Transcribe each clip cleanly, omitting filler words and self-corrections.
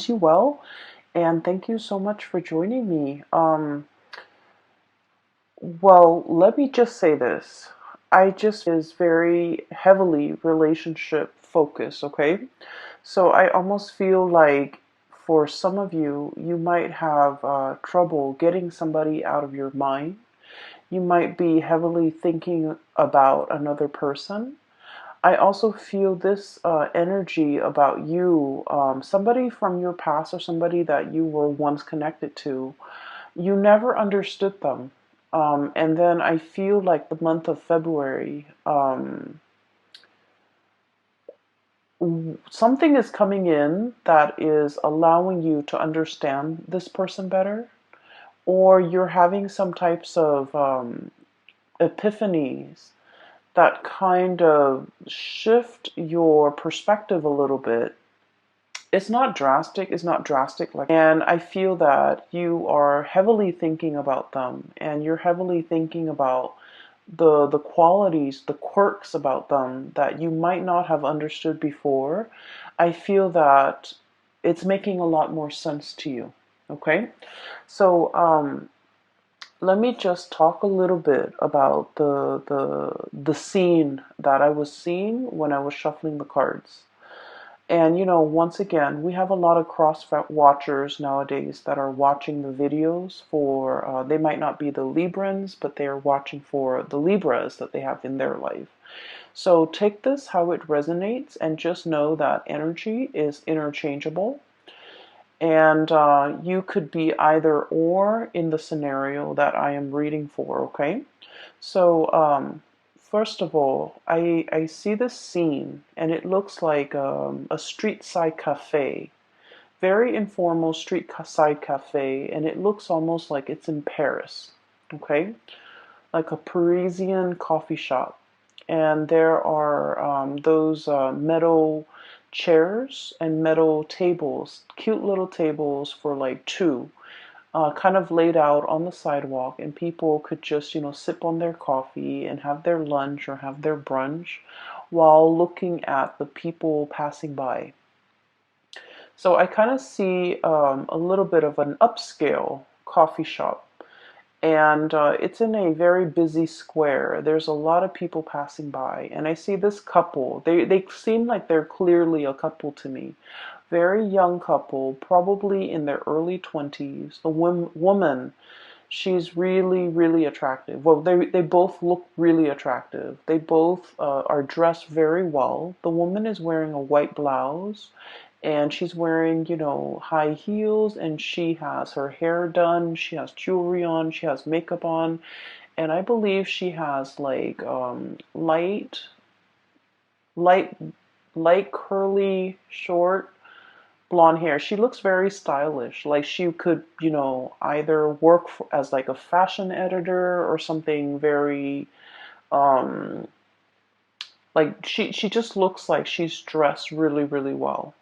you well, and thank you so much for joining me. Well, let me just say this. I just is very heavily relationship focused, okay? So I almost feel like for some of you, you might have trouble getting somebody out of your mind. You might be heavily thinking about another person. I also feel this energy about you, somebody from your past or somebody that you were once connected to. You never understood them. And then I feel like the month of February, something is coming in that is allowing you to understand this person better, or you're having some types of epiphanies that kind of shift your perspective a little bit. It's not drastic like, and I feel that you are heavily thinking about them, and you're heavily thinking about the qualities, the quirks about them that you might not have understood before. I feel that it's making a lot more sense to you. Okay, so let me just talk a little bit about the scene that I was seeing when I was shuffling the cards. And once again, we have a lot of cross watchers nowadays that are watching the videos for, they might not be the Librans, but they are watching for the Libras that they have in their life. So take this how it resonates and just know that energy is interchangeable. And you could be either or in the scenario that I am reading for, okay? So, first of all, I see this scene, and it looks like a street side cafe, very informal street side cafe, and it looks almost like it's in Paris, okay? Like a Parisian coffee shop. And there are those metal chairs and metal tables, cute little tables for like two, kind of laid out on the sidewalk, and people could just, sip on their coffee and have their lunch or have their brunch while looking at the people passing by. So I kind of see a little bit of an upscale coffee shop, and it's in a very busy square. There's a lot of people passing by, and I see this couple. They seem like they're clearly a couple to me. Very young couple, probably in their early 20s. The woman, she's really, really attractive. Well, they both look really attractive. They both are dressed very well. The woman is wearing a white blouse, and she's wearing, high heels, and she has her hair done. She has jewelry on. She has makeup on, and I believe she has like light, light curly, short blonde hair. She looks very stylish. Like she could, either work as like a fashion editor or something very um like she just looks like she's dressed really, really well.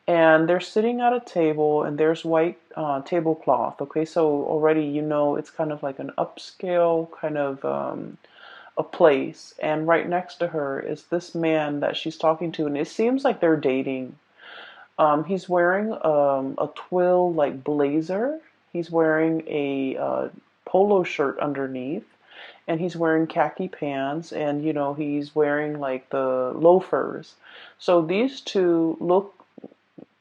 And they're sitting at a table, and there's white tablecloth. Okay, so already it's kind of like an upscale kind of a place. And right next to her is this man that she's talking to, and it seems like they're dating. He's wearing a twill like blazer. He's wearing a polo shirt underneath, and he's wearing khaki pants, and he's wearing like the loafers. So these two look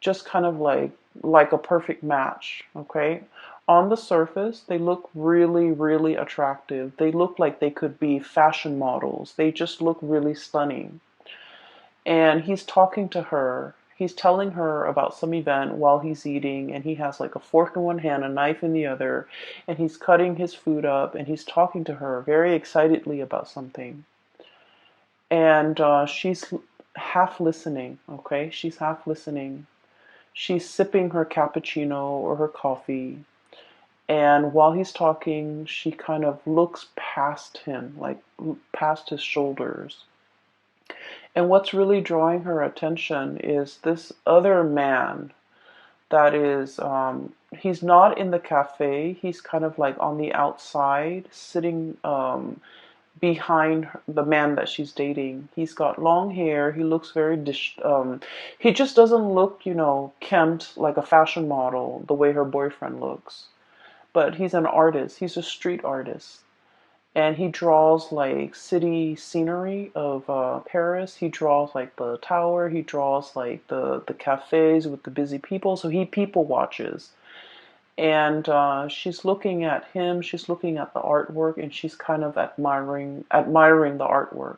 just kind of like a perfect match, okay? On the surface, they look really, really attractive. They look like they could be fashion models. They just look really stunning. And he's talking to her. He's telling her about some event while he's eating, and he has like a fork in one hand, a knife in the other, and he's cutting his food up, and he's talking to her very excitedly about something. And she's half listening, okay? She's half listening. She's sipping her cappuccino or her coffee. And while he's talking, she kind of looks past him, like past his shoulders. And what's really drawing her attention is this other man that is, he's not in the cafe. He's kind of like on the outside, sitting behind the man that she's dating. He's got long hair. He looks very he just doesn't look, kempt like a fashion model the way her boyfriend looks. But he's an artist. He's a street artist. And he draws like city scenery of Paris. He draws like the tower. He draws like the cafes with the busy people. So he people watches. And she's looking at him. She's looking at the artwork, and she's kind of admiring the artwork.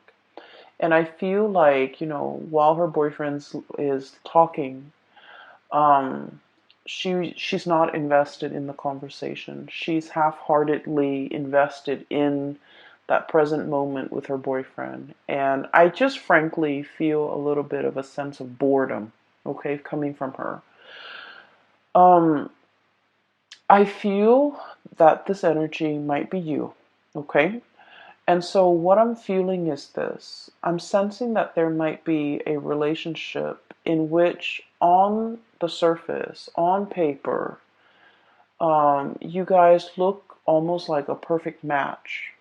And I feel like, while her boyfriend is talking, um, she's not invested in the conversation. She's half-heartedly invested in that present moment with her boyfriend. And I just frankly feel a little bit of a sense of boredom, okay, coming from her. Um, I feel that this energy might be you, okay? And so what I'm feeling is this. I'm sensing that there might be a relationship in which, on the surface, on paper, you guys look almost like a perfect match,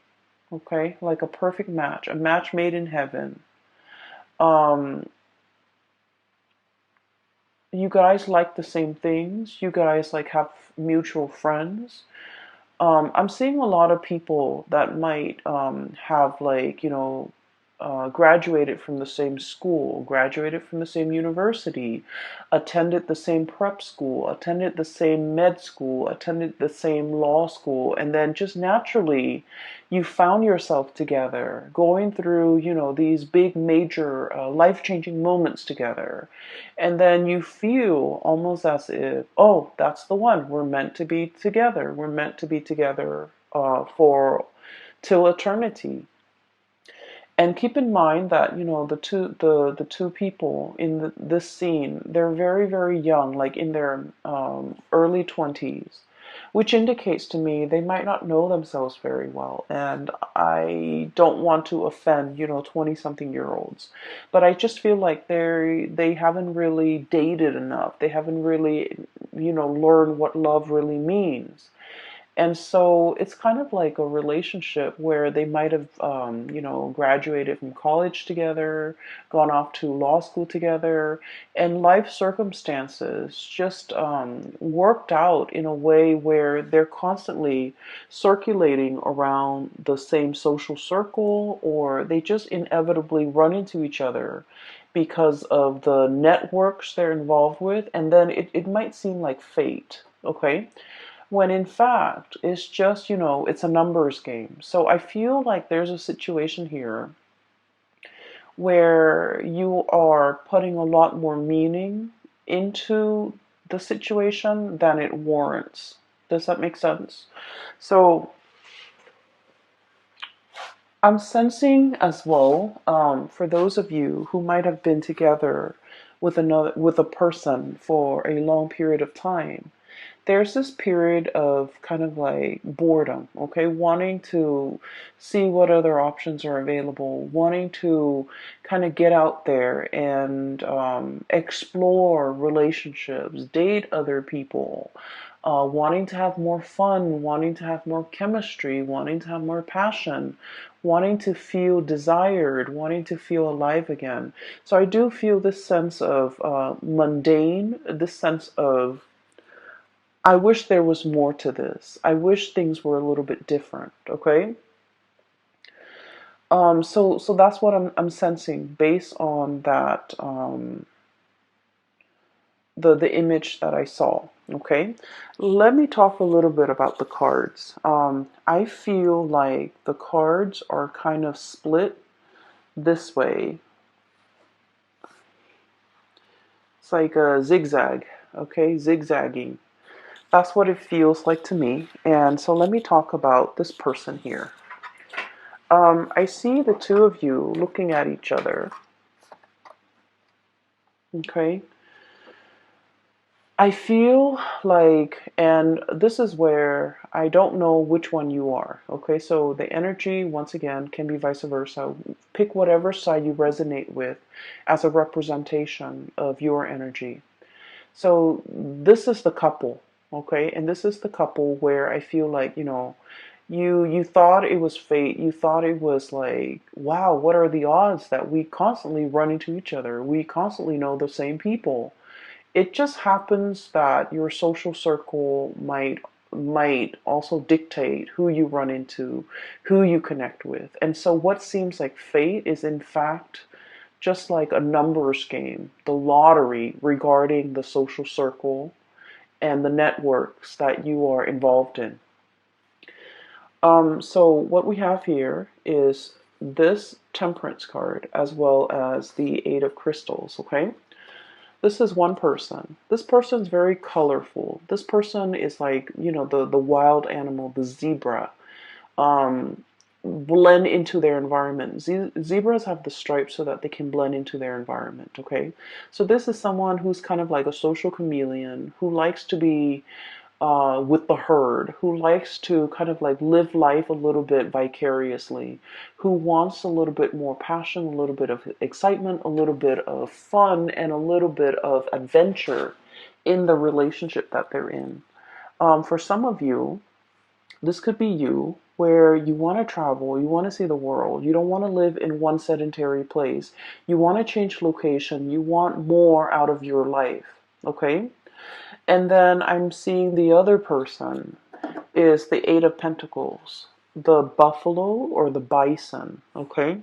okay? Like a perfect match, a match made in heaven. Um, you guys like the same things. You guys like have mutual friends. I'm seeing a lot of people that might have like, graduated from the same school, graduated from the same university, attended the same prep school, attended the same med school, attended the same law school, and then just naturally you found yourself together, going through, these big major life-changing moments together. And then you feel almost as if, oh, that's the one. We're meant to be together. We're meant to be together for till eternity. And keep in mind that the two people in this scene, they're very, very young, like in their early 20s, which indicates to me they might not know themselves very well. And I don't want to offend 20 something year olds, but I just feel like they haven't really dated enough. They haven't really learned what love really means. And so it's kind of like a relationship where they might have, graduated from college together, gone off to law school together, and life circumstances just worked out in a way where they're constantly circulating around the same social circle, or they just inevitably run into each other because of the networks they're involved with, and then it might seem like fate, okay? When in fact it's just, it's a numbers game. So I feel like there's a situation here where you are putting a lot more meaning into the situation than it warrants. Does that make sense? So I'm sensing as well, for those of you who might have been together with a person for a long period of time, there's this period of kind of like boredom, okay? Wanting to see what other options are available, wanting to kind of get out there and explore relationships, date other people, wanting to have more fun, wanting to have more chemistry, wanting to have more passion, wanting to feel desired, wanting to feel alive again. So I do feel this sense of mundane, this sense of I wish there was more to this. I wish things were a little bit different, okay? So that's what I'm sensing based on that the image that I saw, okay? Let me talk a little bit about the cards. I feel like the cards are kind of split this way. It's like a zigzag, okay? Zigzagging. That's what it feels like to me. And so let me talk about this person here. I see the two of you looking at each other. Okay. I feel like, and this is where I don't know which one you are. Okay. So the energy, once again, can be vice versa. Pick whatever side you resonate with as a representation of your energy. So this is the couple. Okay. And this is the couple where I feel like, You thought it was fate. You thought it was like, wow, what are the odds that we constantly run into each other? We constantly know the same people. It just happens that your social circle might also dictate who you run into, who you connect with. And so what seems like fate is in fact just like a numbers game, the lottery regarding the social circle and the networks that you are involved in. So what we have here is this Temperance card as well as the Eight of Crystals, okay? This is one person. This person's very colorful. This person is like, the wild animal, the zebra. Um, Blend into their environment. Zebras have the stripes so that they can blend into their environment, okay? So this is someone who's kind of like a social chameleon, who likes to be with the herd, who likes to kind of like live life a little bit vicariously, who wants a little bit more passion, a little bit of excitement, a little bit of fun, and a little bit of adventure in the relationship that they're in. For some of you, this could be you, where you want to travel, you want to see the world, you don't want to live in one sedentary place, you want to change location, you want more out of your life, okay? And then I'm seeing the other person is the Eight of Pentacles, the buffalo or the bison, okay?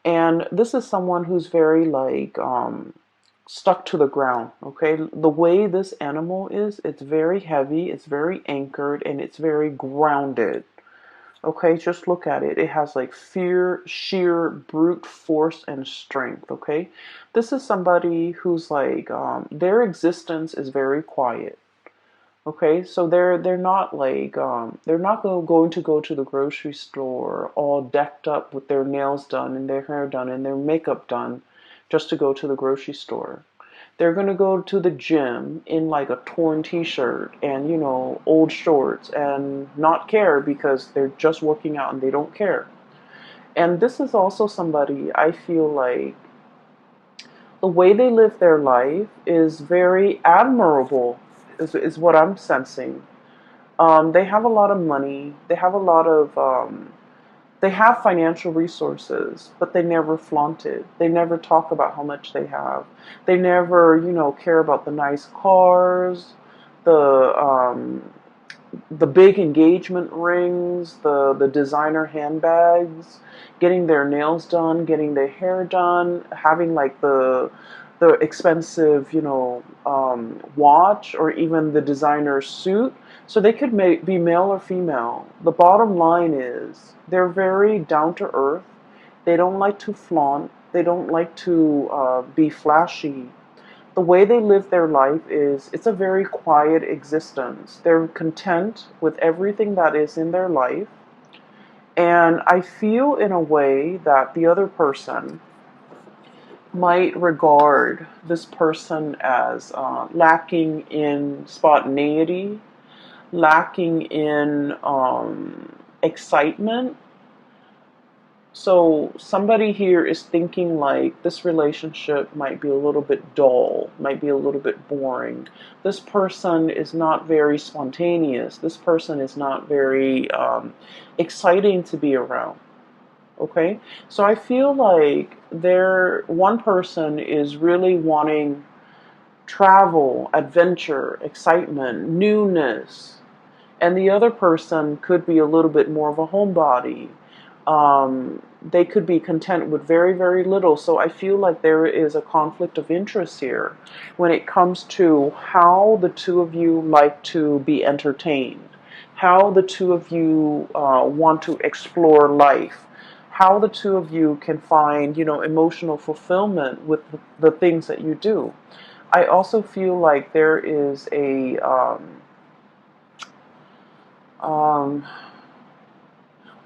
And this is someone who's very like stuck to the ground, okay? The way this animal is, it's very heavy, it's very anchored, and it's very grounded. Okay, just look at it. It has like fear, sheer brute force and strength. Okay, this is somebody who's like their existence is very quiet. Okay, so they're not like they're not going to go to the grocery store all decked up with their nails done and their hair done and their makeup done just to go to the grocery store. They're going to go to the gym in like a torn t-shirt and, old shorts and not care because they're just working out and they don't care. And this is also somebody I feel like the way they live their life is very admirable, is what I'm sensing. They have a lot of money. They have a lot of they have financial resources, but they never flaunt it. They never talk about how much they have. They never, care about the nice cars, the um, the big engagement rings, the designer handbags, getting their nails done, getting their hair done, having like the expensive, watch or even the designer suit. So they could be male or female. The bottom line is they're very down to earth. They don't like to flaunt. They don't like to be flashy. The way they live their life is it's a very quiet existence. They're content with everything that is in their life. And I feel in a way that the other person might regard this person as lacking in spontaneity, lacking in excitement. So somebody here is thinking like this relationship might be a little bit dull, might be a little bit boring. This person is not very spontaneous. This person is not very exciting to be around. Okay, so I feel like one person is really wanting travel, adventure, excitement, newness, and the other person could be a little bit more of a homebody. They could be content with very, very little. So I feel like there is a conflict of interest here when it comes to how the two of you like to be entertained, how the two of you want to explore life, how the two of you can find, emotional fulfillment with the things that you do. I also feel like there is a um,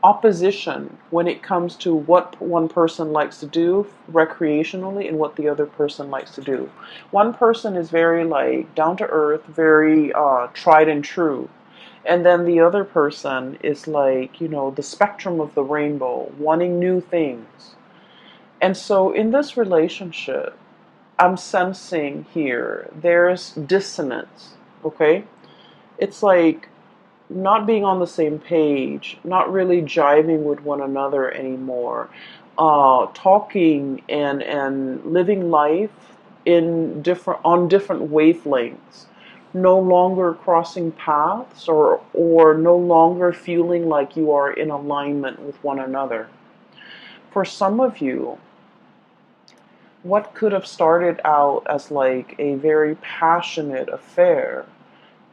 opposition when it comes to what one person likes to do recreationally and what the other person likes to do. One person is very like down to earth, very tried and true. And then the other person is like, the spectrum of the rainbow, wanting new things. And so in this relationship, I'm sensing here there's dissonance, okay? It's like not being on the same page, not really jiving with one another anymore, talking and living life in different on different wavelengths, no longer crossing paths or no longer feeling like you are in alignment with one another. For some of you, what could have started out as like a very passionate affair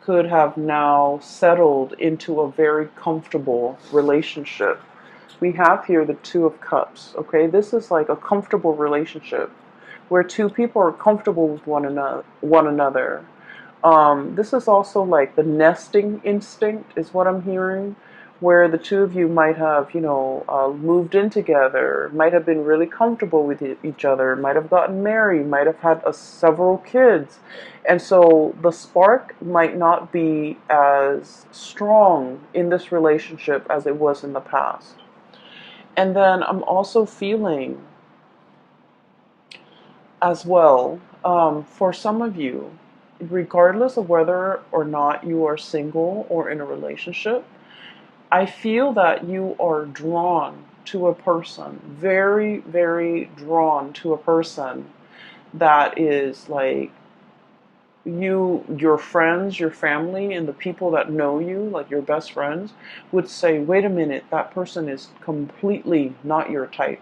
could have now settled into a very comfortable relationship. We have here the Two of Cups, okay? This is like a comfortable relationship where two people are comfortable with one another. This is also like the nesting instinct, is what I'm hearing, where the two of you might have, moved in together, might have been really comfortable with each other, might have gotten married, might have had several kids. And so the spark might not be as strong in this relationship as it was in the past. And then I'm also feeling as well, for some of you, regardless of whether or not you are single or in a relationship, I feel that you are drawn to a person, very, very drawn to a person that is like your friends, your family, and the people that know you, like your best friends, would say, wait a minute, that person is completely not your type.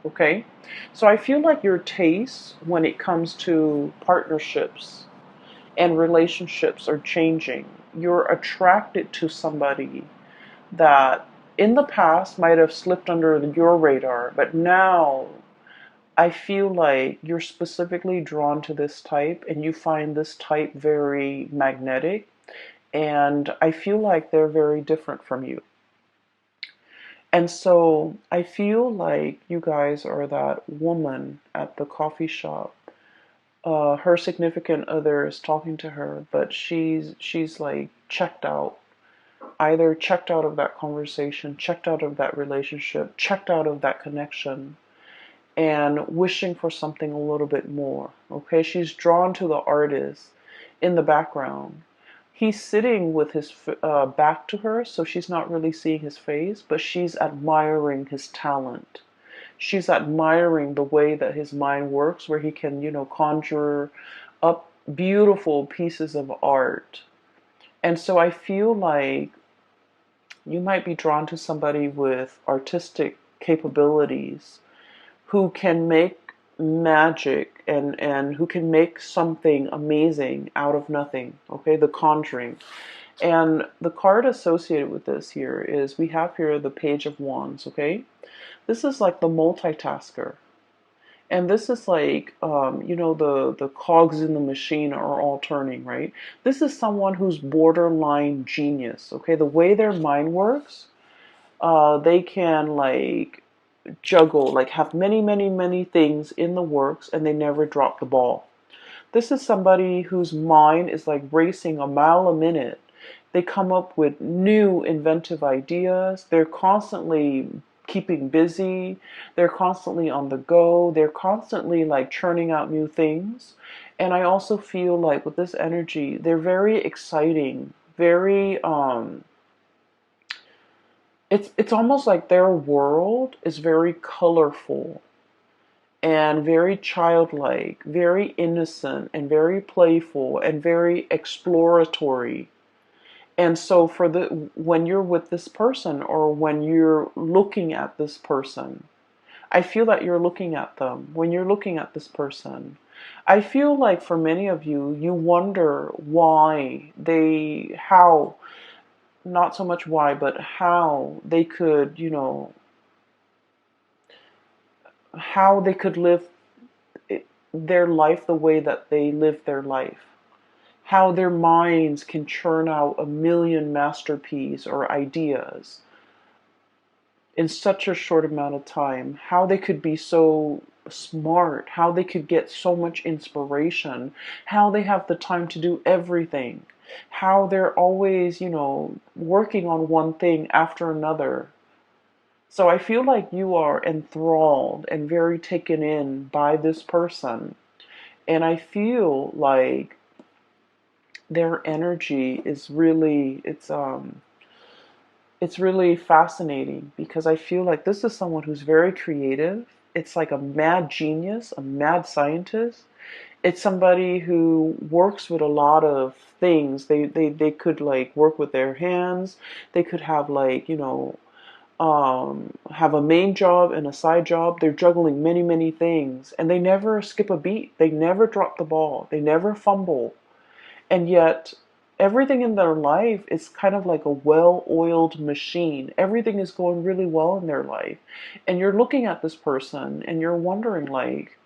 Okay? So I feel like your tastes when it comes to partnerships and relationships are changing. You're attracted to somebody that in the past might have slipped under your radar, but now I feel like you're specifically drawn to this type and you find this type very magnetic, and I feel like they're very different from you. And so I feel like you guys are that woman at the coffee shop. Her significant other is talking to her, but she's like checked out. Either checked out of that conversation, checked out of that relationship, checked out of that connection, and wishing for something a little bit more. Okay, she's drawn to the artist in the background. He's sitting with his back to her, so she's not really seeing his face, but she's admiring his talent. She's admiring the way that his mind works, where he can, conjure up beautiful pieces of art. And so I feel like you might be drawn to somebody with artistic capabilities who can make magic and who can make something amazing out of nothing. Okay, the conjuring. And the card associated with this here is we have here the Page of Wands. Okay, this is like the multitasker. And this is like, the cogs in the machine are all turning, right? This is someone who's borderline genius, okay? The way their mind works, they can like juggle, like have many, many, many things in the works and they never drop the ball. This is somebody whose mind is like racing a mile a minute. They come up with new inventive ideas. They're constantly keeping busy. They're constantly on the go. They're constantly like churning out new things. And I also feel like with this energy, they're very exciting, very it's almost like their world is very colorful and very childlike, very innocent and very playful and very exploratory. And so for the when you're with this person or when you're looking at this person, I feel that you're looking at them. When you're looking at this person, I feel like for many of you, you wonder how, not so much why, but how they could, how they could live their life the way that they live their life. How their minds can churn out a million masterpieces or ideas in such a short amount of time. How they could be so smart, how they could get so much inspiration, how they have the time to do everything, how they're always, working on one thing after another. So I feel like you are enthralled and very taken in by this person. And I feel like their energy is really, it's it's really fascinating because I feel like this is someone who's very creative. It's like a mad genius, a mad scientist. It's somebody who works with a lot of things. They could like work with their hands. They could have like, have a main job and a side job. They're juggling many, many things, and they never skip a beat. They never drop the ball. They never fumble. And yet, everything in their life is kind of like a well-oiled machine. Everything is going really well in their life. And you're looking at this person and you're wondering, like,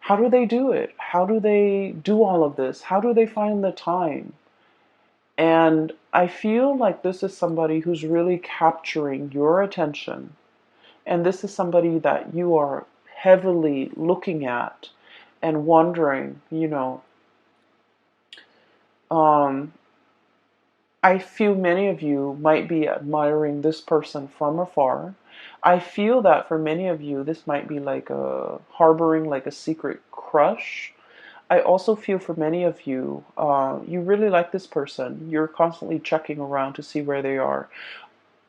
how do they do it? How do they do all of this? How do they find the time? And I feel like this is somebody who's really capturing your attention. And this is somebody that you are heavily looking at and wondering, um, I feel many of you might be admiring this person from afar. I feel that for many of you, this might be like a harboring like a secret crush. I also feel for many of you, you really like this person. You're constantly checking around to see where they are.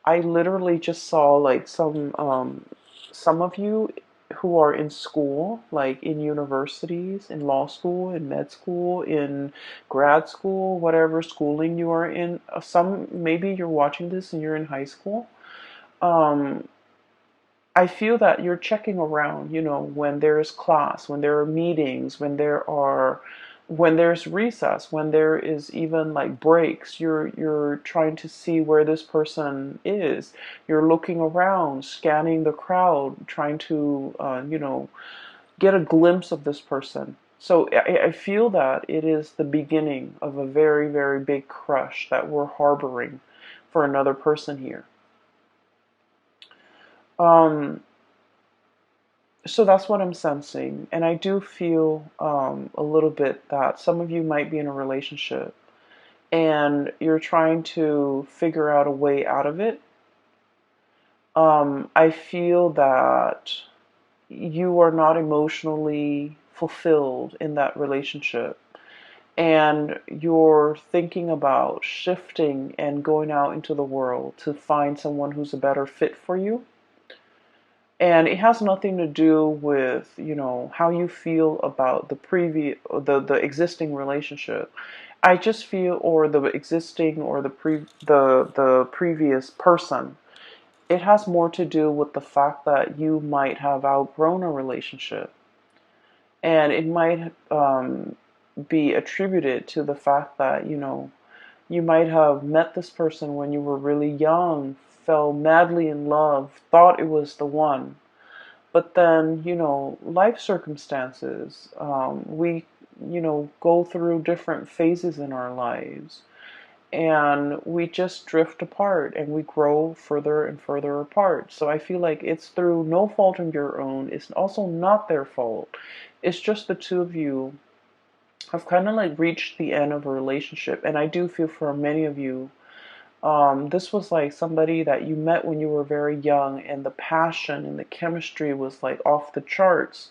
I literally just saw like some of you who are in school, like in universities, in law school, in med school, in grad school, whatever schooling you are in. Some maybe you're watching this and you're in high school. Um, I feel that you're checking around, when there is class, when there are meetings, when there's recess, when there is even like breaks, you're trying to see where this person is. You're looking around, scanning the crowd, trying to, get a glimpse of this person. So I feel that it is the beginning of a very, very big crush that we're harboring for another person here. Um, So that's what I'm sensing. And I do feel a little bit that some of you might be in a relationship and you're trying to figure out a way out of it. I feel that you are not emotionally fulfilled in that relationship. And you're thinking about shifting and going out into the world to find someone who's a better fit for you. And it has nothing to do with, how you feel about the existing relationship. I just feel, or the existing, or the previous person. It has more to do with the fact that you might have outgrown a relationship, and it might be attributed to the fact that you might have met this person when you were really young, fell madly in love, thought it was the one. But then, life circumstances, we, go through different phases in our lives and we just drift apart and we grow further and further apart. So I feel like it's through no fault of your own. It's also not their fault. It's just the two of you have kind of like reached the end of a relationship. And I do feel for many of you, this was like somebody that you met when you were very young, and the passion and the chemistry was like off the charts.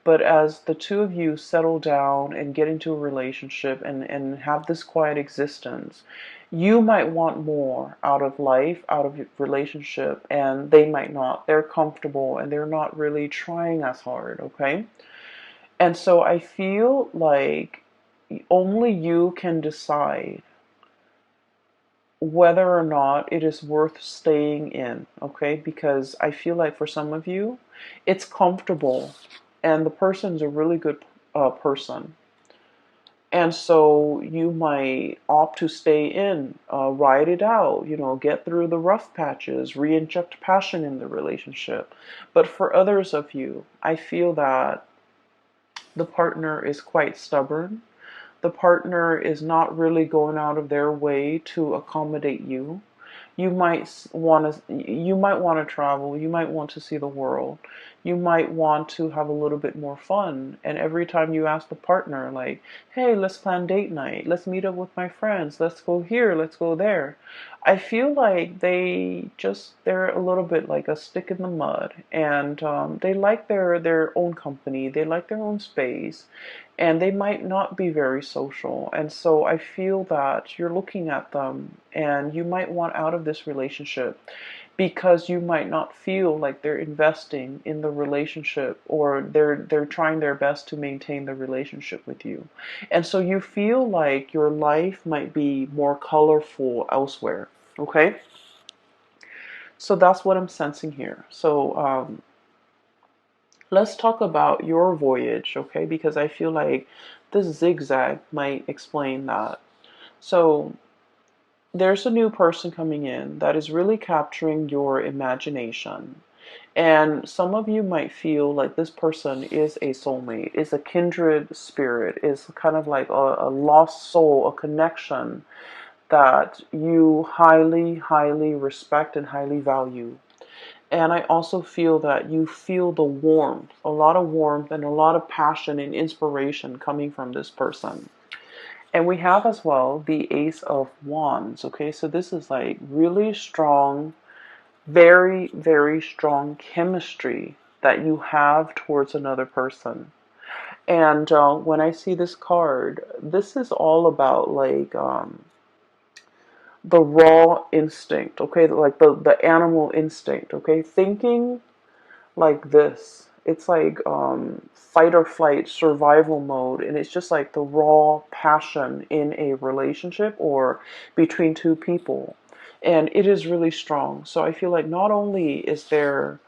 But as the two of you settle down and get into a relationship and have this quiet existence, you might want more out of life, out of your relationship, and they might not. They're comfortable and they're not really trying as hard, okay? And so I feel like only you can decide whether or not it is worth staying in, okay? Because I feel like for some of you, it's comfortable and the person's a really good person. And so you might opt to stay in, ride it out, get through the rough patches, re-inject passion in the relationship. But for others of you, I feel that the partner is quite stubborn. The partner is not really going out of their way to accommodate you. You might want to travel, you might want to see the world, you might want to have a little bit more fun, and every time you ask the partner like, hey, let's plan date night, let's meet up with my friends, let's go here, let's go there, I feel like they're a little bit like a stick in the mud, and they like their own company, they like their own space, and they might not be very social. And so I feel that you're looking at them and you might want out of this relationship because you might not feel like they're investing in the relationship, or they're trying their best to maintain the relationship with you. And so you feel like your life might be more colorful elsewhere. Okay? So that's what I'm sensing here. So let's talk about your voyage, okay? Because I feel like this zigzag might explain that. So there's a new person coming in that is really capturing your imagination. And some of you might feel like this person is a soulmate, is a kindred spirit, is kind of like a lost soul, a connection that you highly, highly respect and highly value. And I also feel that you feel the warmth, a lot of warmth and a lot of passion and inspiration coming from this person. And we have as well the Ace of Wands. Okay, so this is like really strong, very, very strong chemistry that you have towards another person. And when I see this card, this is all about like the raw instinct, okay, like the animal instinct, okay, thinking like this. It's like fight or flight survival mode, and it's just like the raw passion in a relationship or between two people, and it is really strong. So I feel like not only is there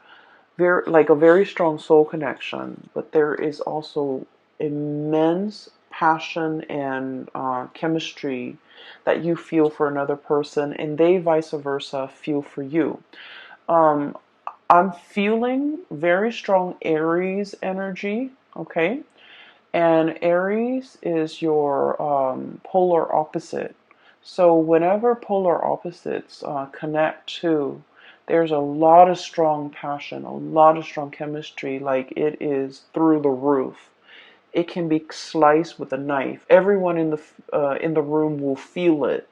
a very strong soul connection, but there is also immense passion and chemistry that you feel for another person, and they vice versa feel for you. Um, I'm feeling very strong Aries energy, okay? And Aries is your polar opposite. So whenever polar opposites connect to, there's a lot of strong passion, a lot of strong chemistry, like it is through the roof. It can be sliced with a knife. Everyone in the room will feel it.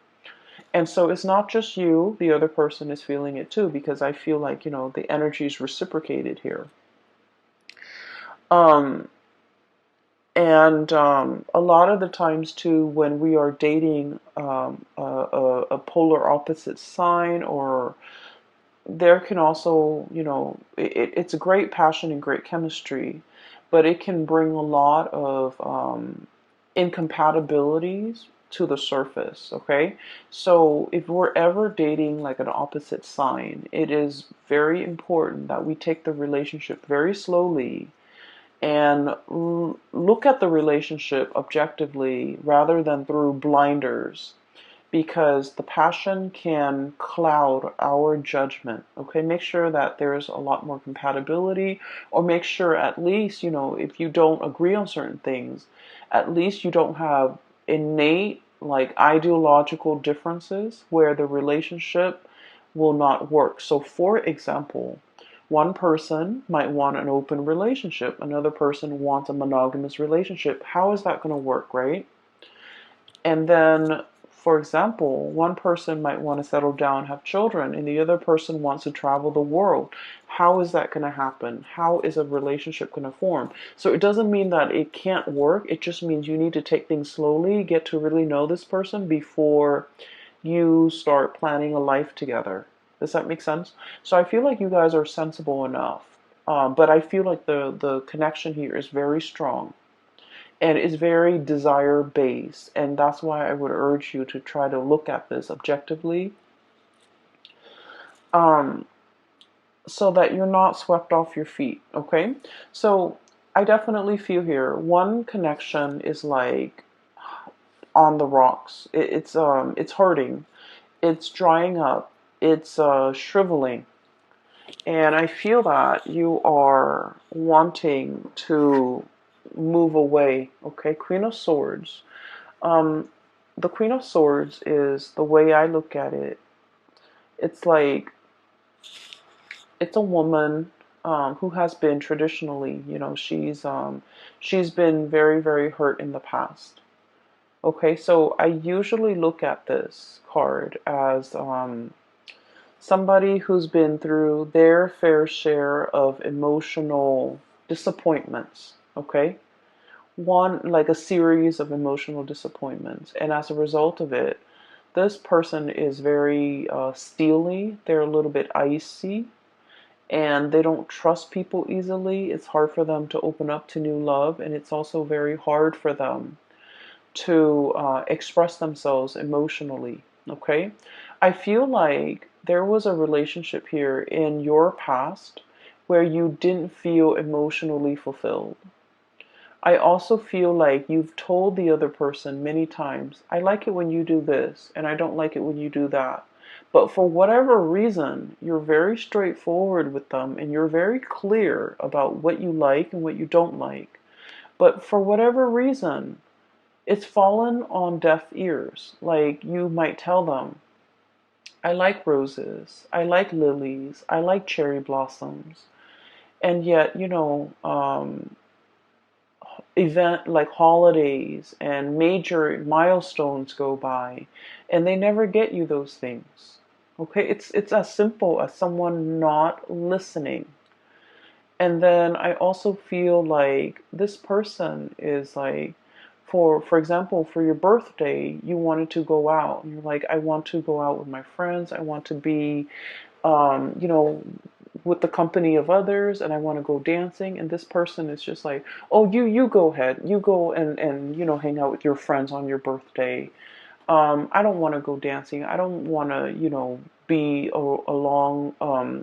And so it's not just you, the other person is feeling it too, because I feel like, the energy is reciprocated here. Um, and a lot of the times too, when we are dating a polar opposite sign, or there can also, it's a great passion and great chemistry, but it can bring a lot of incompatibilities to the surface, okay? So if we're ever dating like an opposite sign, it is very important that we take the relationship very slowly and look at the relationship objectively rather than through blinders, because the passion can cloud our judgment. Okay, make sure that there's a lot more compatibility, or make sure at least, if you don't agree on certain things, at least you don't have innate, like ideological differences where the relationship will not work. So, for example, one person might want an open relationship, another person wants a monogamous relationship. How is that going to work, right? And then, for example, one person might want to settle down, have children, and the other person wants to travel the world. How is that going to happen? How is a relationship going to form? So it doesn't mean that it can't work. It just means you need to take things slowly, get to really know this person before you start planning a life together. Does that make sense? So I feel like you guys are sensible enough. But I feel like the connection here is very strong and is very desire based, and that's why I would urge you to try to look at this objectively, um, so that you're not swept off your feet. Okay, so I definitely feel here one connection is like on the rocks. It's hurting, it's drying up, it's shriveling, and I feel that you are wanting to move away. Okay, Queen of Swords. Um, the Queen of Swords is, the way I look at it, it's like it's a woman who has been traditionally, she's been very, very hurt in the past. Okay, so I usually look at this card as somebody who's been through their fair share of emotional disappointments. Okay, one, like a series of emotional disappointments. And as a result of it, this person is very steely. They're a little bit icy, and they don't trust people easily. It's hard for them to open up to new love, and it's also very hard for them to express themselves emotionally. Okay? I feel like there was a relationship here in your past where you didn't feel emotionally fulfilled. I also feel like you've told the other person many times, I like it when you do this, and I don't like it when you do that. But for whatever reason, you're very straightforward with them and you're very clear about what you like and what you don't like. But for whatever reason, it's fallen on deaf ears. Like you might tell them, I like roses, I like lilies, I like cherry blossoms. And yet, event like holidays and major milestones go by and they never get you those things. Okay, it's as simple as someone not listening. And then I also feel like this person is like, for example, for your birthday you wanted to go out and you're like, I want to go out with my friends, I want to be um, you know, with the company of others, and I want to go dancing. And this person is just like, oh, you go ahead, you go and hang out with your friends on your birthday. I don't want to go dancing. I don't want to be along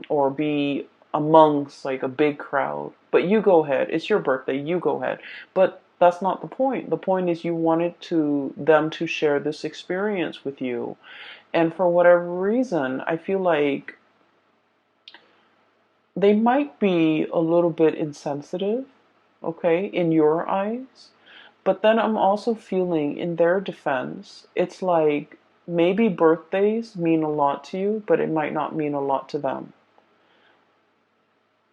or be amongst like a big crowd. But you go ahead. It's your birthday. You go ahead. But that's not the point. The point is you wanted them to share this experience with you. And for whatever reason, I feel like they might be a little bit insensitive, okay, in your eyes. But then I'm also feeling in their defense, it's like maybe birthdays mean a lot to you, but it might not mean a lot to them.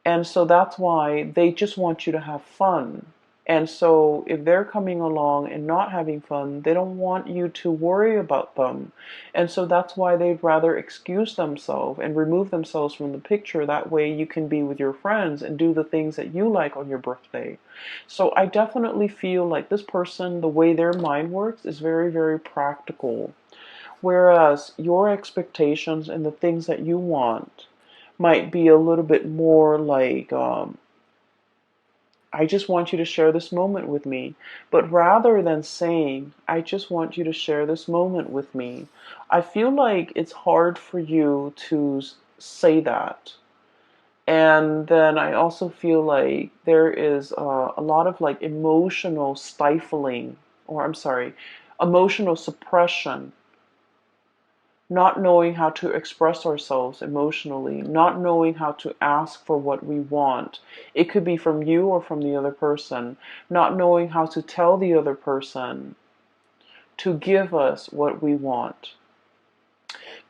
And so that's why they just want you to have fun. And so if they're coming along and not having fun, they don't want you to worry about them. And so that's why they'd rather excuse themselves and remove themselves from the picture. That way you can be with your friends and do the things that you like on your birthday. So I definitely feel like this person, the way their mind works, is very, very practical. Whereas your expectations and the things that you want might be a little bit more like, I just want you to share this moment with me. But rather than saying, I just want you to share this moment with me, I feel like it's hard for you to say that. And then I also feel like there is a lot of like emotional stifling, or I'm sorry, emotional suppression, not knowing how to express ourselves emotionally, not knowing how to ask for what we want. It could be from you or from the other person, not knowing how to tell the other person to give us what we want.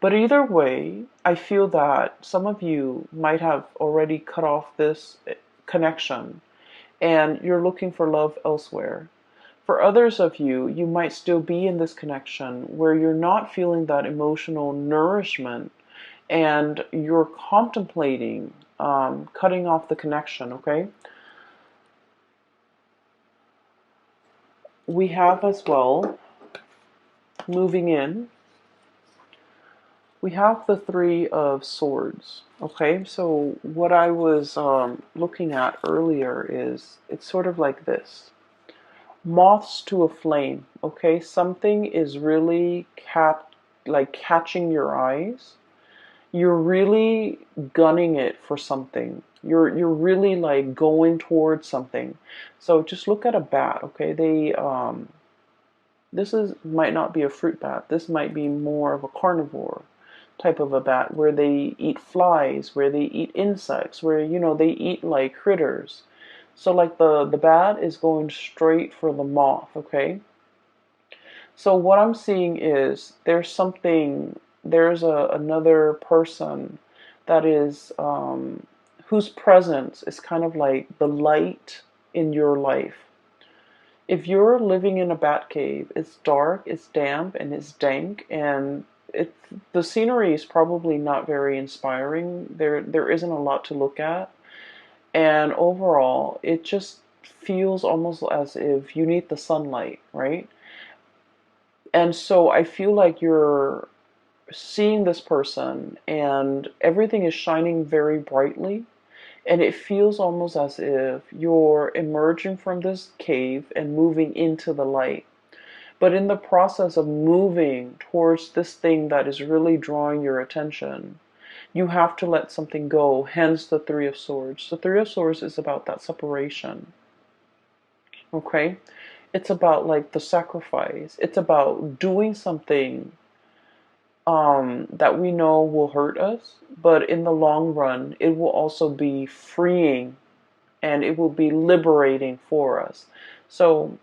But either way, I feel that some of you might have already cut off this connection and you're looking for love elsewhere. For others of you, you might still be in this connection where you're not feeling that emotional nourishment and you're contemplating cutting off the connection, okay? We have as well, moving in, we have the Three of Swords, okay? So what I was looking at earlier is, it's sort of like this. Moths to a flame, okay? Something is really catching your eyes. You're really gunning it for something. You're really like going towards something. So just look at a bat, okay? This is might not be a fruit bat. This might be more of a carnivore type of a bat where they eat flies, where they eat insects, where they eat like critters. So like the bat is going straight for the moth, okay? So what I'm seeing is there's another person that is whose presence is kind of like the light in your life. If you're living in a bat cave, it's dark, it's damp, and it's dank, and the scenery is probably not very inspiring. There isn't a lot to look at, and overall, feels almost as if you need the sunlight, right? And so I feel like you're seeing this person and everything is shining very brightly. And it feels almost as if you're emerging from this cave and moving into the light. But in the process of moving towards this thing that is really drawing your attention, you have to let something go, hence the Three of Swords. The Three of Swords is about that separation, okay? It's about like the sacrifice. It's about doing something that we know will hurt us, but in the long run, it will also be freeing and it will be liberating for us. So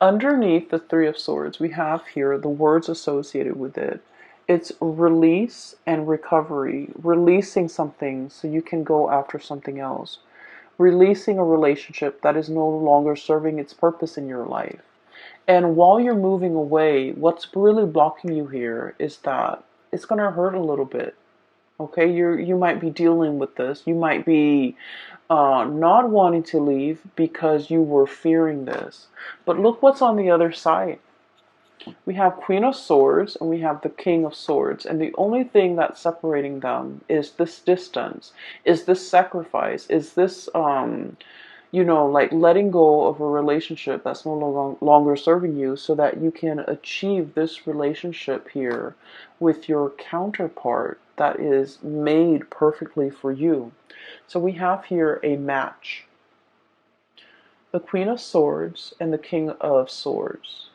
underneath the Three of Swords, we have here the words associated with it. It's release and recovery, releasing something so you can go after something else, releasing a relationship that is no longer serving its purpose in your life. And while you're moving away, what's really blocking you here is that it's going to hurt a little bit. Okay, you might be dealing with this. You might be not wanting to leave because you were fearing this. But look what's on the other side. We have Queen of Swords and we have the King of Swords. And the only thing that's separating them is this distance, is this sacrifice, is this, like letting go of a relationship that's no longer serving you so that you can achieve this relationship here with your counterpart that is made perfectly for you. So we have here a match. The Queen of Swords and the King of Swords.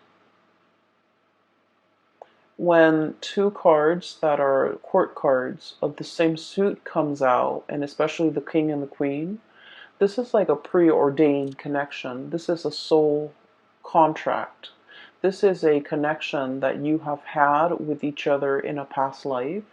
When two cards that are court cards of the same suit comes out, and especially the King and the Queen, this is like a preordained connection. This is a soul contract. This is a connection that you have had with each other in a past life.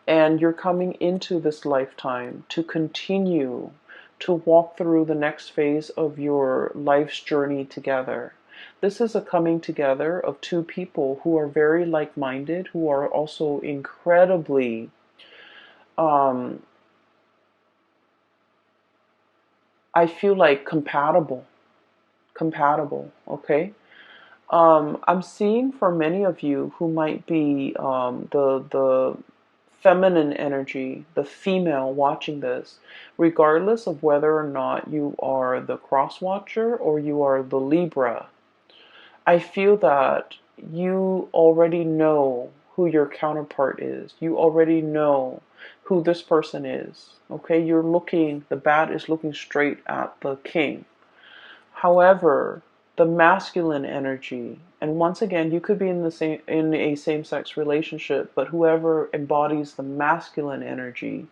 And you're coming into this lifetime to continue to walk through the next phase of your life's journey together. This is a coming together of two people who are very like-minded, who are also incredibly I feel like compatible, okay? I'm seeing for many of you who might be the feminine energy, the female watching this, regardless of whether or not you are the cross watcher or you are the Libra. I feel that you already know who your counterpart is. You already know who this person is. Okay, the bat is looking straight at the king. However, the masculine energy, and once again, you could be in a same-sex relationship, but whoever embodies the masculine energy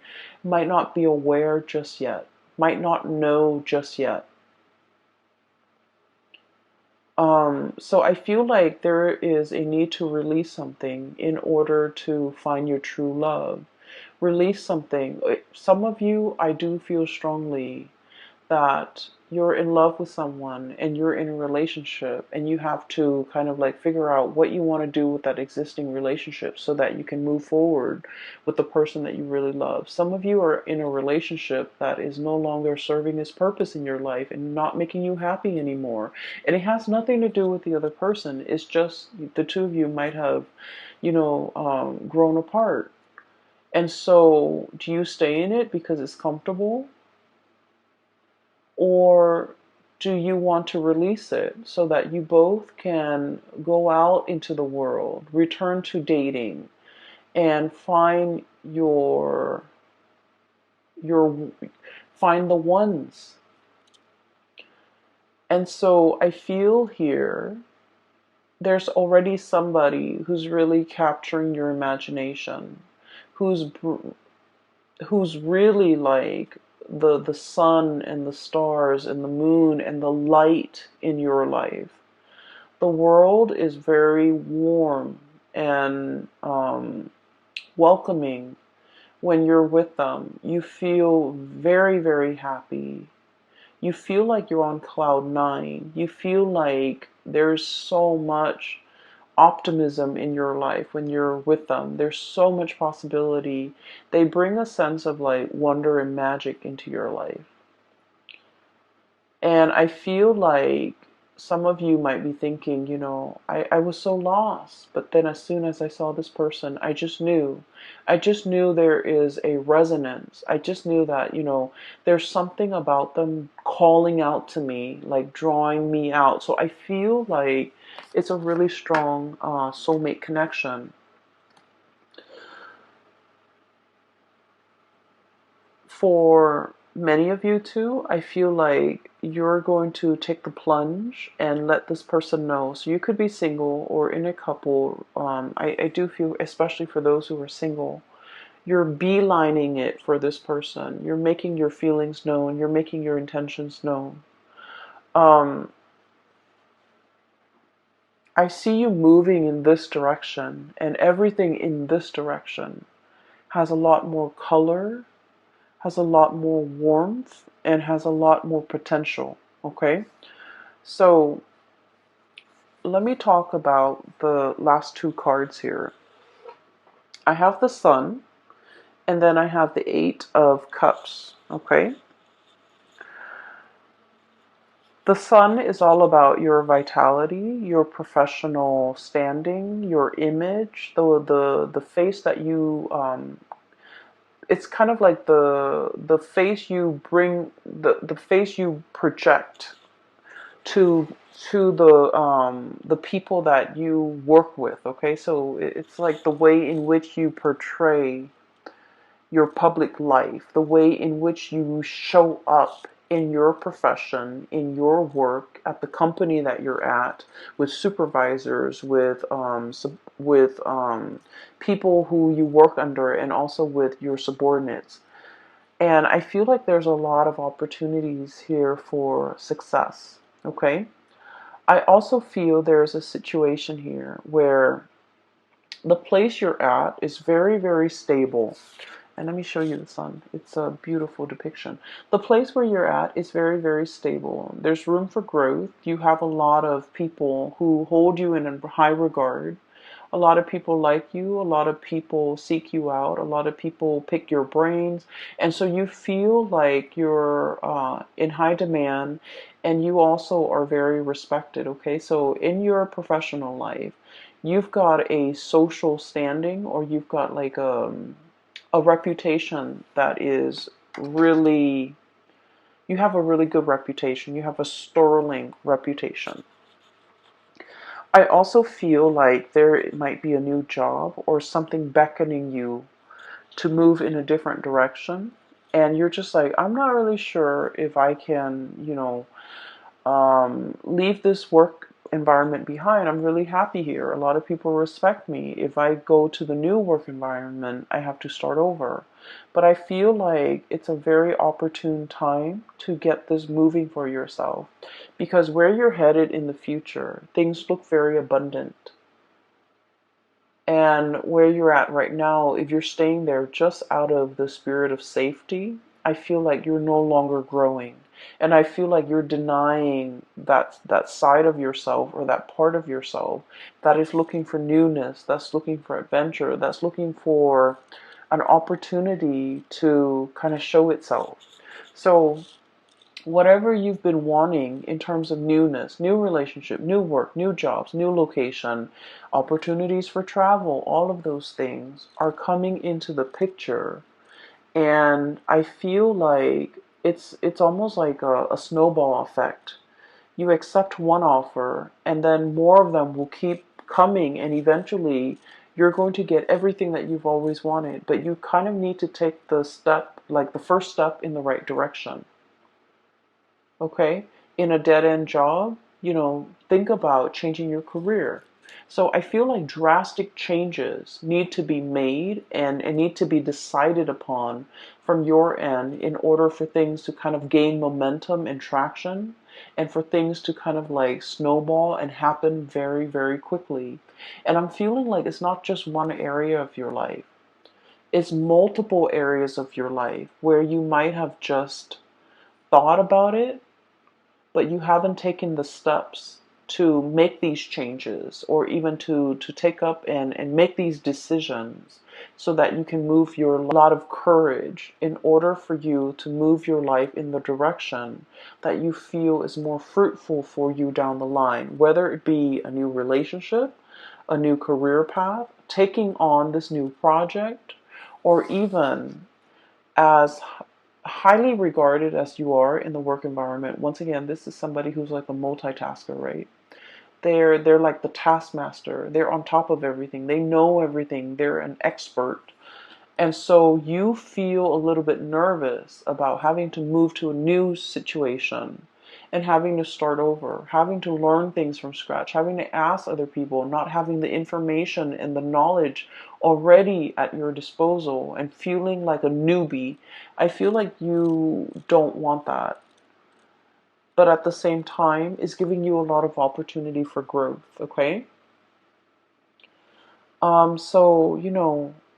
might not be aware just yet, might not know just yet. So I feel like there is a need to release something in order to find your true love. Release something. Some of you, I do feel strongly that you're in love with someone and you're in a relationship and you have to kind of like figure out what you want to do with that existing relationship so that you can move forward with the person that you really love. Some of you are in a relationship that is no longer serving its purpose in your life and not making you happy anymore. And it has nothing to do with the other person. It's just the two of you might have, grown apart. And so do you stay in it because it's comfortable? Or do you want to release it so that you both can go out into the world, return to dating, and find find the ones? And so I feel here there's already somebody who's really capturing your imagination, who's really like the sun and the stars and the moon and the light in your life. The world is very warm and welcoming when you're with them. You feel very, very happy. You feel like you're on cloud nine. You feel like there's so much optimism in your life when you're with them. There's so much possibility. They bring a sense of like wonder and magic into your life. And I feel like some of you might be thinking, I was so lost, but then as soon as I saw this person, I just knew. I just knew there is a resonance. I just knew that, there's something about them calling out to me, like drawing me out. So I feel like it's a really strong soulmate connection. For many of you too, I feel like you're going to take the plunge and let this person know. So you could be single or in a couple. I do feel, especially for those who are single, you're beelining it for this person. You're making your feelings known. You're making your intentions known. Um, I see you moving in this direction, and everything in this direction has a lot more color, has a lot more warmth, and has a lot more potential. Okay, so let me talk about the last two cards here. I have the Sun, and then I have the Eight of Cups. Okay, the Sun is all about your vitality, your professional standing, your image, the face that you it's kind of like the face you bring, the face you project to the people that you work with. Okay, so it's like the way in which you portray your public life, the way in which you show up in your profession, in your work, at the company that you're at, with supervisors, with people who you work under, and also with your subordinates. And I feel like there's a lot of opportunities here for success. Okay. I also feel there's a situation here where the place you're at is very, very stable. And let me show you the Sun. It's a beautiful depiction. The place where you're at is very, very stable. There's room for growth. You have a lot of people who hold you in high regard. A lot of people like you. A lot of people seek you out. A lot of people pick your brains. And so you feel like you're in high demand, and you also are very respected. Okay, so in your professional life, you've got a social standing, or you've got like a reputation that is really, you have a really good reputation. You have a sterling reputation. I also feel like there might be a new job or something beckoning you to move in a different direction. And you're just like, I'm not really sure if I can, leave this work environment behind. I'm really happy here. A lot of people respect me. If I go to the new work environment, I have to start over. But I feel like it's a very opportune time to get this moving for yourself, because where you're headed in the future, things look very abundant. And where you're at right now, if you're staying there just out of the spirit of safety, I feel like you're no longer growing. And I feel like you're denying that side of yourself, or that part of yourself that is looking for newness, that's looking for adventure, that's looking for an opportunity to kind of show itself. So whatever you've been wanting in terms of newness, new relationship, new work, new jobs, new location, opportunities for travel, all of those things are coming into the picture. And I feel like it's almost like a snowball effect. You accept one offer, and then more of them will keep coming, and eventually you're going to get everything that you've always wanted. But you kind of need to take the step, like the first step in the right direction. Okay, in a dead end job, think about changing your career. So I feel like drastic changes need to be made, and need to be decided upon from your end in order for things to kind of gain momentum and traction, and for things to kind of like snowball and happen very, very quickly. And I'm feeling like it's not just one area of your life, it's multiple areas of your life where you might have just thought about it, but you haven't taken the steps to make these changes, or even to take up and make these decisions, so that you can move your lot of courage in order for you to move your life in the direction that you feel is more fruitful for you down the line, whether it be a new relationship, a new career path, taking on this new project, or even as highly regarded as you are in the work environment. Once again, this is somebody who's like a multitasker, right? They're like the taskmaster. They're on top of everything. They know everything. They're an expert. And so you feel a little bit nervous about having to move to a new situation and having to start over, having to learn things from scratch, having to ask other people, not having the information and the knowledge already at your disposal, and feeling like a newbie. I feel like you don't want that, but at the same time is giving you a lot of opportunity for growth, okay? So,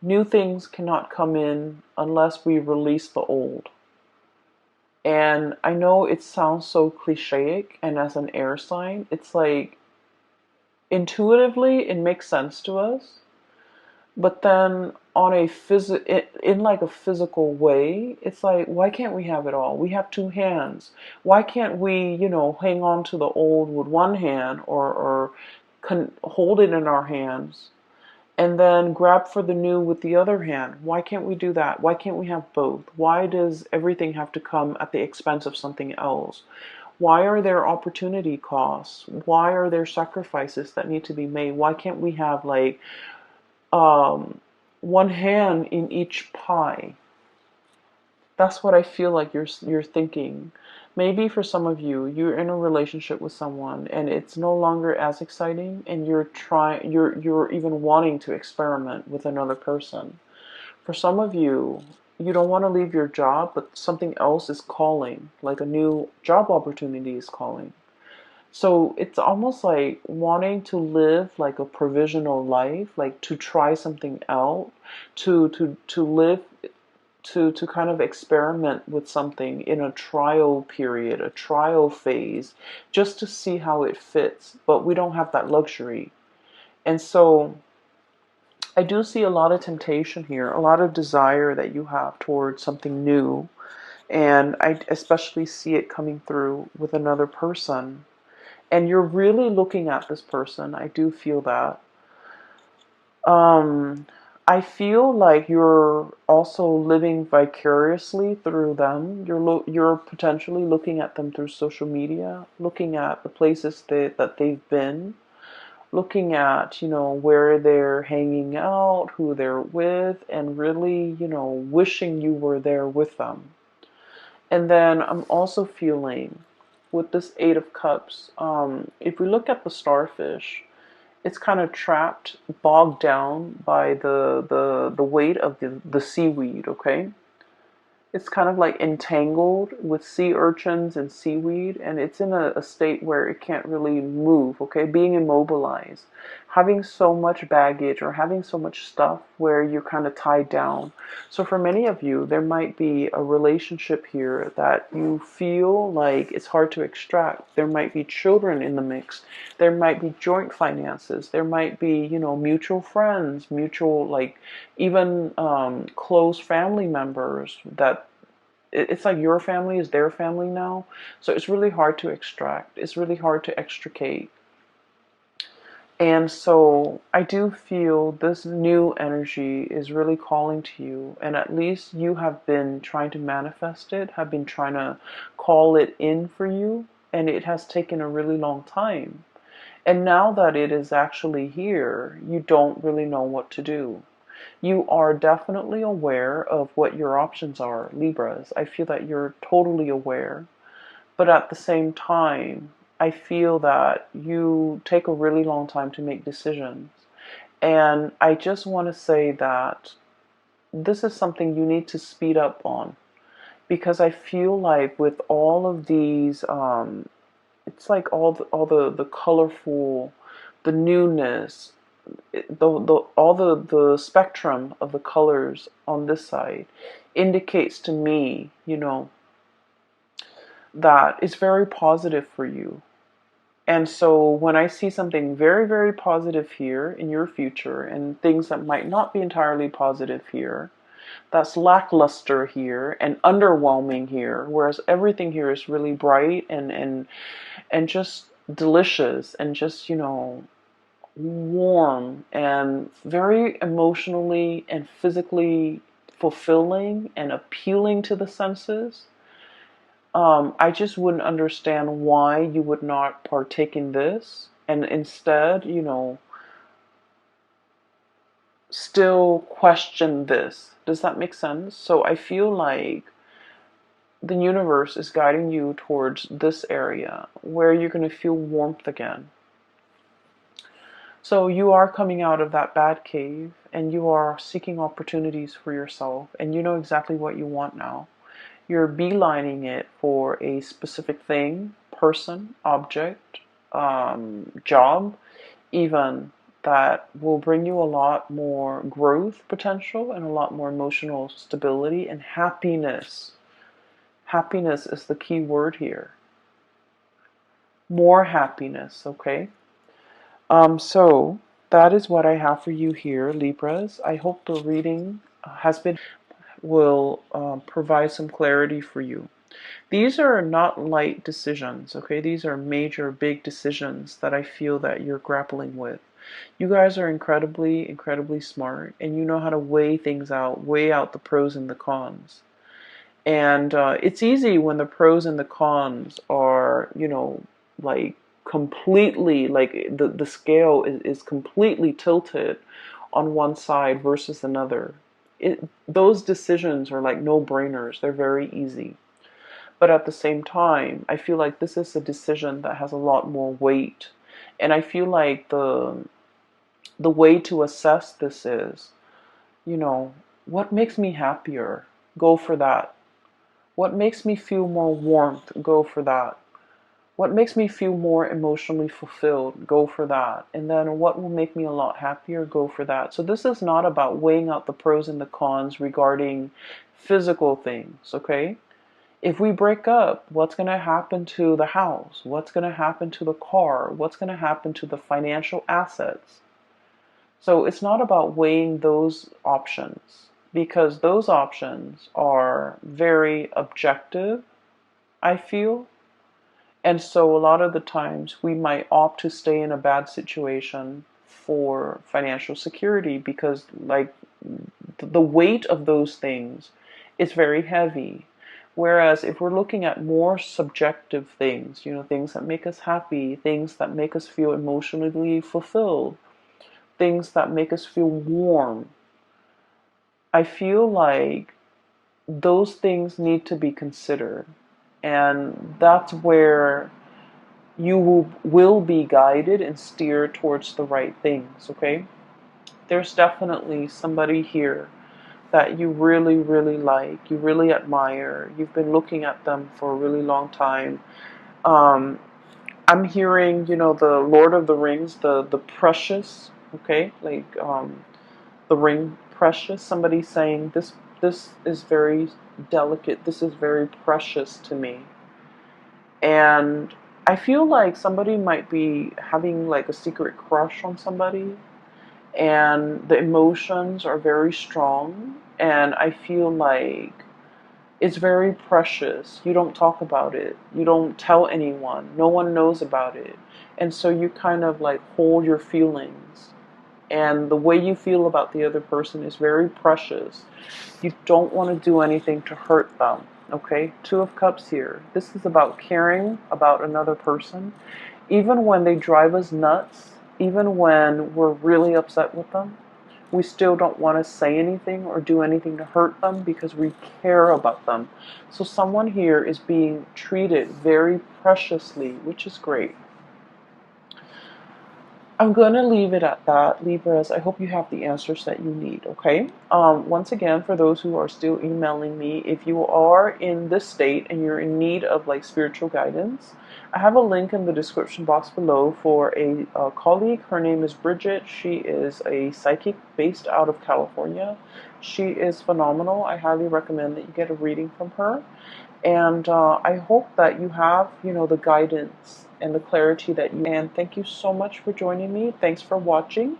new things cannot come in unless we release the old. And I know it sounds so clichéic, and as an air sign, it's like intuitively it makes sense to us, but then on a in like a physical way, it's like, why can't we have it all? We have two hands. Why can't we, hang on to the old with one hand, or hold it in our hands and then grab for the new with the other hand? Why can't we do that? Why can't we have both? Why does everything have to come at the expense of something else? Why are there opportunity costs? Why are there sacrifices that need to be made? Why can't we have like one hand in each pie? That's what I feel like you're thinking. Maybe for some of you, you're in a relationship with someone and it's no longer as exciting, and you're even wanting to experiment with another person. For some of you, you don't want to leave your job, but something else is calling, like a new job opportunity is calling. So it's almost like wanting to live like a provisional life, like to try something out, to live, to kind of experiment with something in a trial period, a trial phase, just to see how it fits. But we don't have that luxury. And so I do see a lot of temptation here, a lot of desire that you have towards something new. And I especially see it coming through with another person. And you're really looking at this person. I do feel that. Um, I feel like you're also living vicariously through them. You're potentially looking at them through social media, looking at the places that they've been, looking at, where they're hanging out, who they're with, and really, wishing you were there with them. And then I'm also feeling with this Eight of Cups, if we look at the starfish, it's kind of trapped, bogged down by the weight of the seaweed, okay? It's kind of like entangled with sea urchins and seaweed, and it's in a state where it can't really move, okay? Being immobilized, having so much baggage or having so much stuff where you're kind of tied down. So for many of you, there might be a relationship here that you feel like it's hard to extract. There might be children in the mix. There might be joint finances. There might be, mutual friends, mutual, like, even close family members that it's like your family is their family now. So it's really hard to extract. It's really hard to extricate. And so I do feel this new energy is really calling to you. And at least you have been trying to manifest it, have been trying to call it in for you. And it has taken a really long time. And now that it is actually here, you don't really know what to do. You are definitely aware of what your options are, Libras. I feel that you're totally aware. But at the same time, I feel that you take a really long time to make decisions. And I just want to say that this is something you need to speed up on. Because I feel like with all of these, it's like all the colorful, the newness, all the spectrum of the colors on this side indicates to me, that it's very positive for you. And so when I see something very, very positive here in your future and things that might not be entirely positive here, that's lackluster here and underwhelming here, whereas everything here is really bright and just delicious and just, warm and very emotionally and physically fulfilling and appealing to the senses. I just wouldn't understand why you would not partake in this and instead, still question this. Does that make sense? So I feel like the universe is guiding you towards this area where you're going to feel warmth again. So you are coming out of that bad cave and you are seeking opportunities for yourself and you know exactly what you want now. You're beelining it for a specific thing, person, object, job, even that will bring you a lot more growth potential and a lot more emotional stability and happiness. Happiness is the key word here. More happiness, okay? So that is what I have for you here, Libras. I hope the reading will provide some clarity for you. These are not light decisions, okay? These are major, big decisions that I feel that you're grappling with. You guys are incredibly, incredibly smart, and you know how to weigh out the pros and the cons. And it's easy when the pros and the cons are, like completely, like the scale is completely tilted on one side versus another. Those decisions are like no-brainers. They're very easy. But at the same time, I feel like this is a decision that has a lot more weight. And I feel like the way to assess this is, what makes me happier? Go for that. What makes me feel more warmth? Go for that. What makes me feel more emotionally fulfilled? Go for that. And then what will make me a lot happier? Go for that. So this is not about weighing out the pros and the cons regarding physical things, okay? If we break up, what's going to happen to the house? What's going to happen to the car? What's going to happen to the financial assets? So it's not about weighing those options because those options are very objective, I feel. And so a lot of the times we might opt to stay in a bad situation for financial security because like the weight of those things is very heavy. Whereas if we're looking at more subjective things, things that make us happy, things that make us feel emotionally fulfilled, things that make us feel warm, I feel like those things need to be considered. And that's where you will be guided and steered towards the right things, okay? There's definitely somebody here that you really, really like, you really admire, you've been looking at them for a really long time. I'm hearing, the Lord of the Rings, the precious, okay? Like the ring precious, somebody saying this is very delicate, this is very precious to me. And I feel like somebody might be having like a secret crush on somebody and the emotions are very strong and I feel like it's very precious. You don't talk about it. You don't tell anyone. No one knows about it. And so you kind of like hold your feelings. And the way you feel about the other person is very precious. You don't want to do anything to hurt them. Okay? Two of Cups here. This is about caring about another person. Even when they drive us nuts, even when we're really upset with them, we still don't want to say anything or do anything to hurt them because we care about them. So someone here is being treated very preciously, which is great. I'm going to leave it at that, Libras. I hope you have the answers that you need, okay? Once again, for those who are still emailing me, if you are in this state and you're in need of like spiritual guidance, I have a link in the description box below for a colleague. Her name is Bridget. She is a psychic based out of California. She is phenomenal. I highly recommend that you get a reading from her. And I hope that you have, the guidance and the clarity that you. And thank you so much for joining me. Thanks for watching.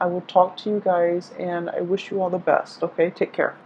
I will talk to you guys, and I wish you all the best. Okay, take care.